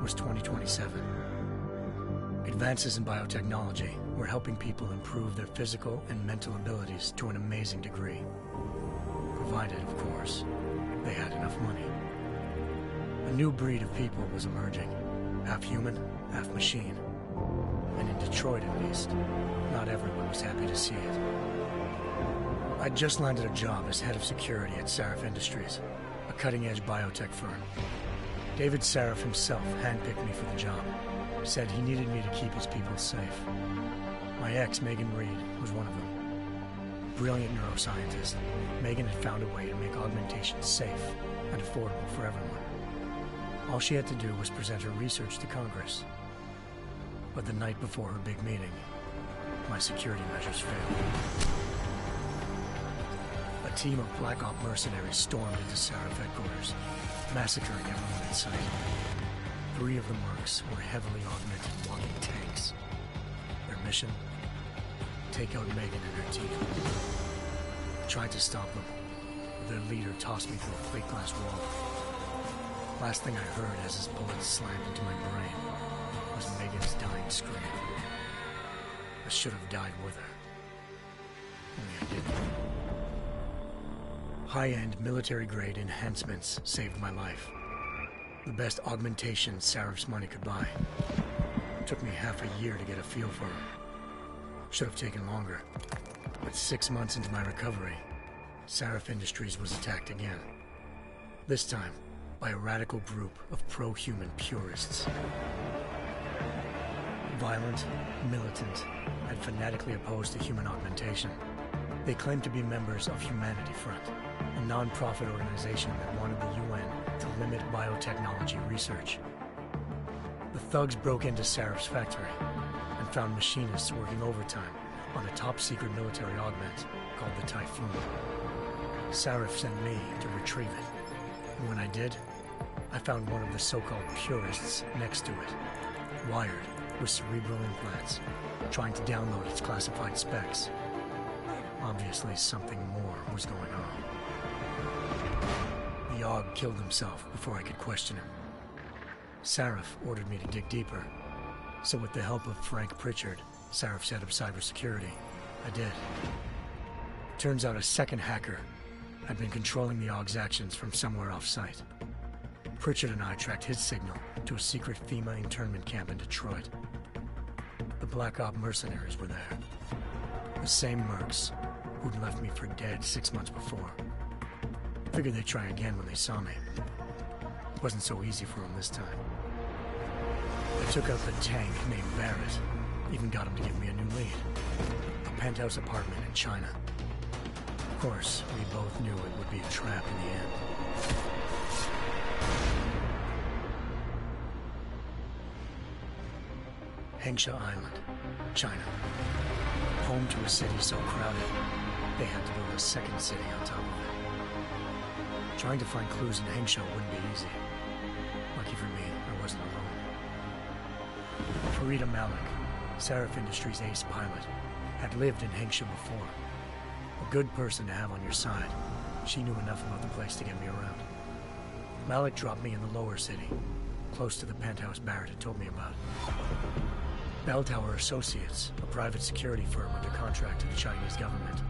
was 2027. Advances in biotechnology were helping people improve their physical and mental abilities to an amazing degree. Provided, of course, they had enough money. A new breed of people was emerging, half human, half machine. And in Detroit, at least, not everyone was happy to see it. I'd just landed a job as head of security at Sarif Industries, a cutting-edge biotech firm. David Sarif himself handpicked me for the job, said he needed me to keep his people safe. My ex, Megan Reed, was one of them. Brilliant neuroscientist, Megan had found a way to make augmentation safe and affordable for everyone. All she had to do was present her research to Congress. But the night before her big meeting, my security measures failed. A team of Black Op mercenaries stormed into Sarif headquarters, massacring everyone in sight. 3 of the mercs were heavily augmented walking tanks. Their mission? Take out Megan and her team. I tried to stop them, but their leader tossed me through a plate glass wall. Last thing I heard as his bullets slammed into my brain was Megan's dying scream. I should have died with her. Only I didn't. High-end military-grade enhancements saved my life. The best augmentation Sarif's money could buy. It took me half a year to get a feel for them. Should have taken longer. But 6 months into my recovery, Sarif Industries was attacked again. This time, by a radical group of pro-human purists. Violent, militant, and fanatically opposed to human augmentation. They claimed to be members of Humanity Front, a non-profit organization that wanted the UN to limit biotechnology research. The thugs broke into Sarif's factory and found machinists working overtime on a top-secret military augment called the Typhoon. Sarif sent me to retrieve it, and when I did, I found one of the so-called purists next to it, wired with cerebral implants, trying to download its classified specs. Obviously, something more was going on. The Aug killed himself before I could question him. Sarif ordered me to dig deeper, so with the help of Frank Pritchard, Sarif's head of cybersecurity, I did. Turns out a second hacker had been controlling the Aug's actions from somewhere off-site. Pritchard and I tracked his signal to a secret FEMA internment camp in Detroit. The Black Op mercenaries were there. The same mercs who'd left me for dead 6 months before. Figured they'd try again when they saw me. It wasn't so easy for them this time. I took out the tank named Barrett, even got him to give me a new lead. A penthouse apartment in China. Of course, we both knew it would be a trap in the end. Hengsha Island, China. Home to a city so crowded, they had to build a second city on top of it. Trying to find clues in Hengsha wouldn't be easy. Lucky for me, I wasn't alone. Farida Malik, Sarif Industries' ace pilot, had lived in Hengsha before. A good person to have on your side. She knew enough about the place to get me around. Malik dropped me in the lower city, close to the penthouse Barrett had told me about. Bell Tower Associates, a private security firm under contract to the Chinese government,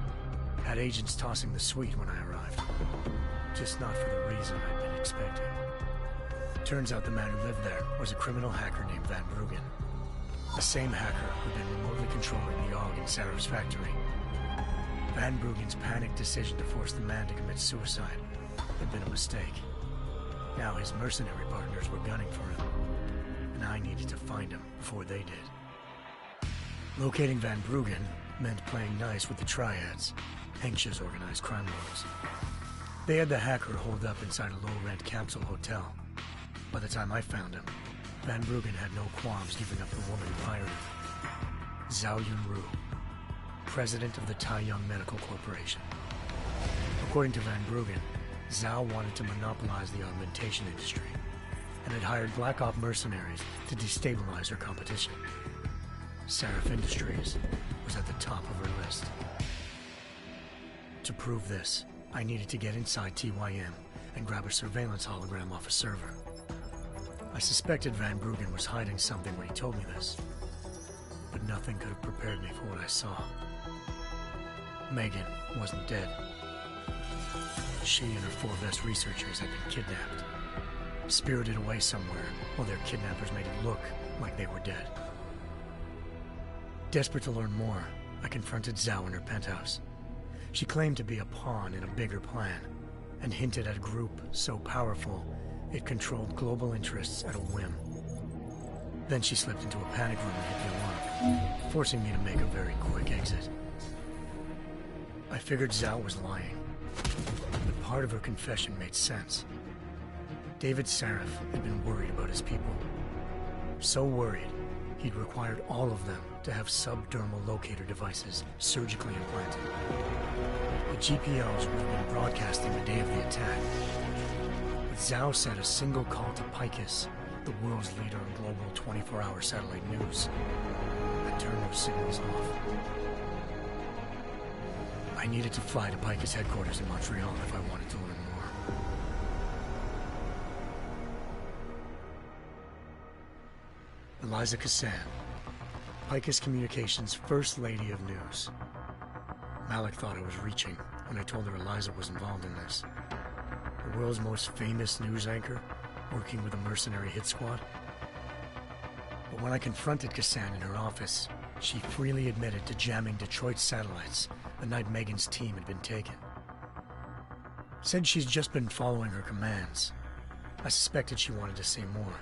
had agents tossing the suite when I arrived. Just not for the reason I'd been expecting. Turns out the man who lived there was a criminal hacker named Van Bruggen. The same hacker who'd been remotely controlling the Aug in Sarif's factory. Van Bruggen's panicked decision to force the man to commit suicide had been a mistake. Now his mercenary partners were gunning for him, and I needed to find him before they did. Locating Van Bruggen meant playing nice with the Triads, Hengsha's organized crime lords. They had the hacker holed up inside a low-rent capsule hotel. By the time I found him, Van Bruggen had no qualms giving up the woman who hired him. Zhao Yunru, president of the Taiyang Medical Corporation. According to Van Bruggen, Zhao wanted to monopolize the augmentation industry and had hired Black Op mercenaries to destabilize her competition. Sarif Industries was at the top of her list. To prove this, I needed to get inside TYM and grab a surveillance hologram off a server. I suspected Van Bruggen was hiding something when he told me this, but nothing could have prepared me for what I saw. Megan wasn't dead. She and her 4 best researchers had been kidnapped, spirited away somewhere while their kidnappers made it look like they were dead. Desperate to learn more, I confronted Zhao in her penthouse. She claimed to be a pawn in a bigger plan, and hinted at a group so powerful it controlled global interests at a whim. Then she slipped into a panic room and hit the alarm, forcing me to make a very quick exit. I figured Zhao was lying, but part of her confession made sense. David Sarif had been worried about his people. So worried, he'd required all of them to have subdermal locator devices surgically implanted. The GPOs would have been broadcasting the day of the attack. But Zhao said a single call to Picus, the world's leader in global 24-hour satellite news, had turned those signals off. I needed to fly to Picus headquarters in Montreal if I wanted to learn more. Eliza Cassan, Picus Communications' First Lady of News. Malik thought I was reaching when I told her Eliza was involved in this. The world's most famous news anchor, working with a mercenary hit squad. But when I confronted Cassan in her office, she freely admitted to jamming Detroit's satellites the night Megan's team had been taken. Said she's just been following her commands. I suspected she wanted to say more.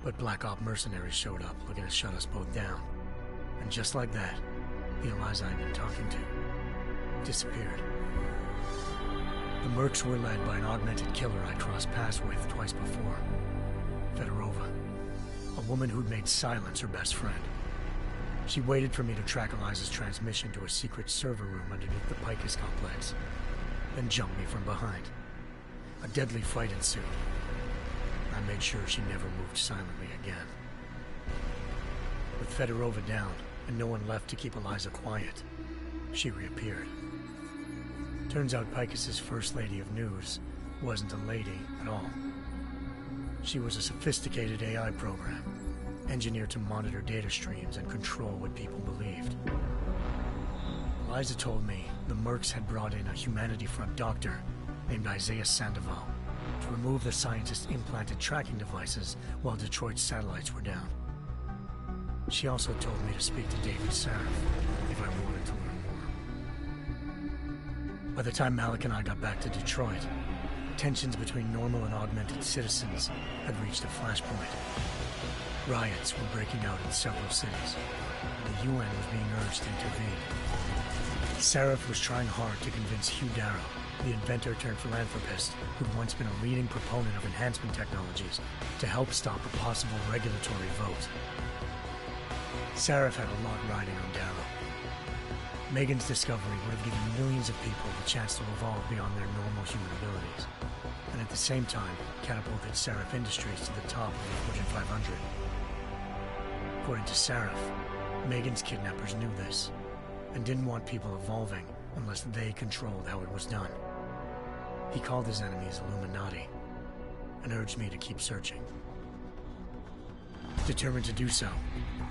But Black Op mercenaries showed up looking to shut us both down. And just like that, the Eliza I'd been talking to disappeared. The Mercs were led by an augmented killer I'd crossed paths with twice before. Fedorova, a woman who'd made silence her best friend. She waited for me to track Eliza's transmission to a secret server room underneath the Picus complex, then jumped me from behind. A deadly fight ensued. I made sure she never moved silently again. With Fedorova down, and no one left to keep Eliza quiet, she reappeared. Turns out Picus's First Lady of News wasn't a lady at all. She was a sophisticated AI program, engineered to monitor data streams and control what people believed. Eliza told me the Mercs had brought in a Humanity Front doctor named Isaiah Sandoval to remove the scientist's implanted tracking devices while Detroit's satellites were down. She also told me to speak to David Sarif if I wanted to learn more. By the time Malik and I got back to Detroit, tensions between normal and augmented citizens had reached a flashpoint. Riots were breaking out in several cities, and the UN was being urged to intervene. Sarif was trying hard to convince Hugh Darrow, the inventor-turned-philanthropist who'd once been a leading proponent of enhancement technologies, to help stop a possible regulatory vote. Sarif had a lot riding on Darrow. Megan's discovery would have given millions of people the chance to evolve beyond their normal human abilities, and at the same time catapulted Sarif Industries to the top of the Fortune 500. According to Sarif, Megan's kidnappers knew this, and didn't want people evolving unless they controlled how it was done. He called his enemies Illuminati, and urged me to keep searching. Determined to do so,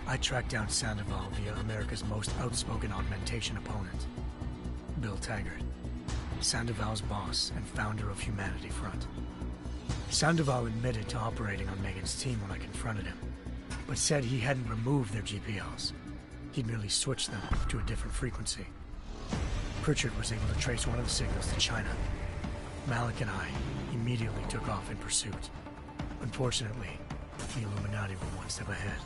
I tracked down Sandoval via America's most outspoken augmentation opponent, Bill Taggart, Sandoval's boss and founder of Humanity Front. Sandoval admitted to operating on Megan's team when I confronted him, but said he hadn't removed their GPLs. He'd merely switched them to a different frequency. Pritchard was able to trace one of the signals to China. Malik and I immediately took off in pursuit. Unfortunately, the Illuminati were one step ahead.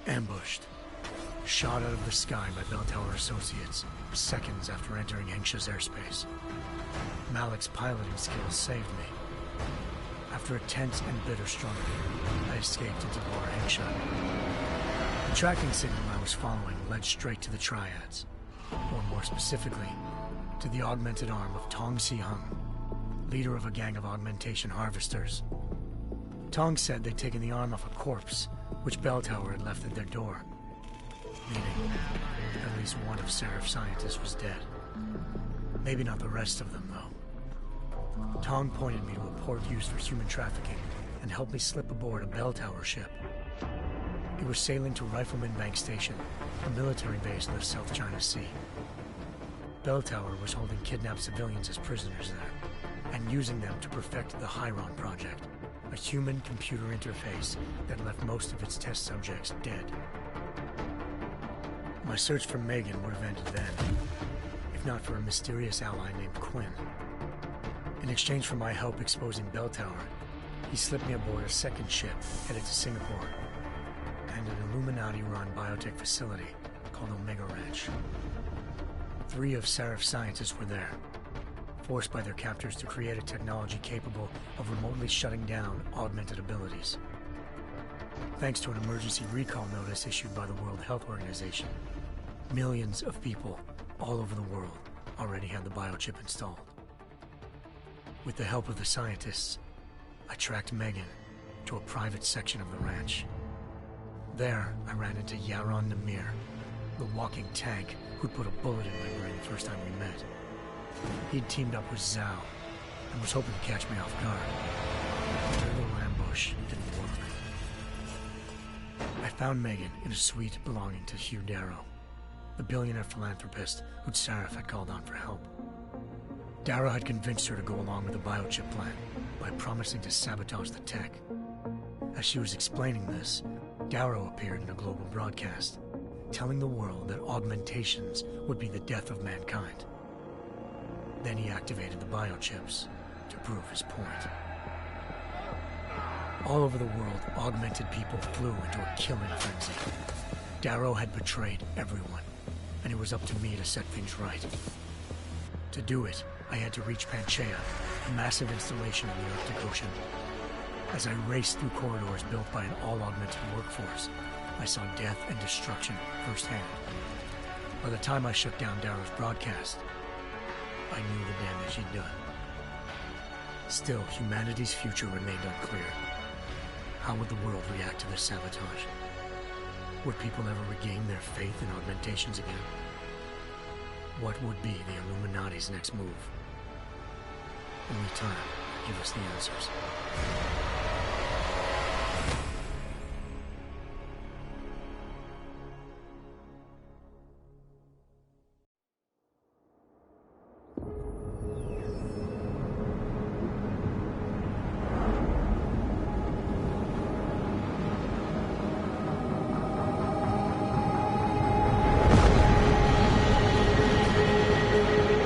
Ambushed. Shot out of the sky by Bell Tower Associates, seconds after entering Hengsha's airspace. Malik's piloting skills saved me. After a tense and bitter struggle, I escaped into Lower Hengsha. The tracking signal I was following led straight to the Triads, or more specifically, to the augmented arm of Tong Si-hung, leader of a gang of augmentation harvesters. Tong said they'd taken the arm off a corpse, which Bell Tower had left at their door, meaning at least one of Sarif's scientists was dead. Maybe not the rest of them, though. Tong pointed me to a port used for human trafficking and helped me slip aboard a bell tower ship. It was sailing to Rifleman Bank Station, a military base in the South China Sea. Bell Tower was holding kidnapped civilians as prisoners there, and using them to perfect the Chiron Project, a human-computer interface that left most of its test subjects dead. My search for Megan would have ended then, if not for a mysterious ally named Quinn. In exchange for my help exposing Bell Tower, he slipped me aboard a second ship headed to Singapore and an Illuminati-run biotech facility called Omega Ranch. 3 of Serif's scientists were there, forced by their captors to create a technology capable of remotely shutting down augmented abilities. Thanks to an emergency recall notice issued by the World Health Organization, millions of people all over the world already had the biochip installed. With the help of the scientists, I tracked Megan to a private section of the ranch. There, I ran into Yaron Namir, the walking tank who'd put a bullet in my brain the first time we met. He'd teamed up with Zhao and was hoping to catch me off guard. But their little ambush didn't work. I found Megan in a suite belonging to Hugh Darrow, the billionaire philanthropist who'd Sarif had called on for help. Darrow had convinced her to go along with the biochip plan by promising to sabotage the tech. As she was explaining this, Darrow appeared in a global broadcast, telling the world that augmentations would be the death of mankind. Then he activated the biochips to prove his point. All over the world, augmented people flew into a killing frenzy. Darrow had betrayed everyone, and it was up to me to set things right. To do it, I had to reach Panchaea, a massive installation in the Arctic Ocean. As I raced through corridors built by an all-augmented workforce, I saw death and destruction firsthand. By the time I shut down Darrow's broadcast, I knew the damage he'd done. Still, humanity's future remained unclear. How would the world react to this sabotage? Would people ever regain their faith in augmentations again? What would be the Illuminati's next move? Only time will give us the answers.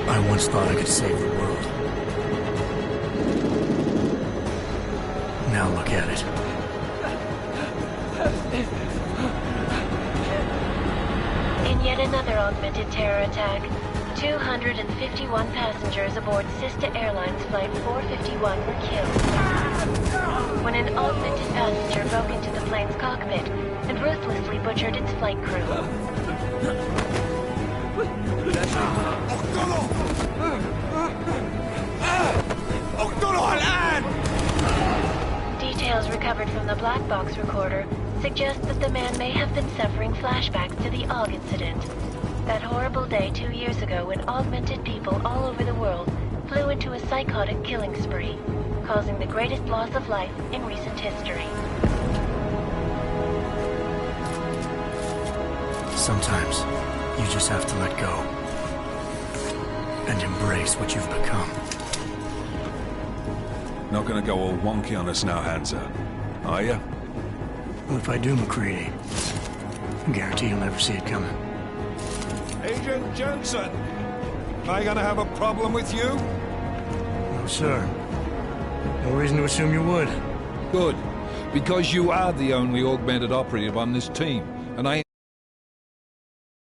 I once thought I could save the world. Now look at it. In yet another augmented terror attack, 251 passengers aboard Sister Airlines Flight 451 were killed when an augmented passenger broke into the plane's cockpit and ruthlessly butchered its flight crew. Details recovered from the black box recorder suggest that the man may have been suffering flashbacks to the AUG incident. That horrible day 2 years ago when augmented people all over the world flew into a psychotic killing spree, causing the greatest loss of life in recent history. Sometimes, you just have to let go and embrace what you've become. Not gonna go all wonky on us now, Hansa, are you? Well, if I do, McCready, I guarantee you'll never see it coming. Agent Jensen, am I gonna have a problem with you? No, sir. No reason to assume you would. Good, because you are the only augmented operative on this team, and I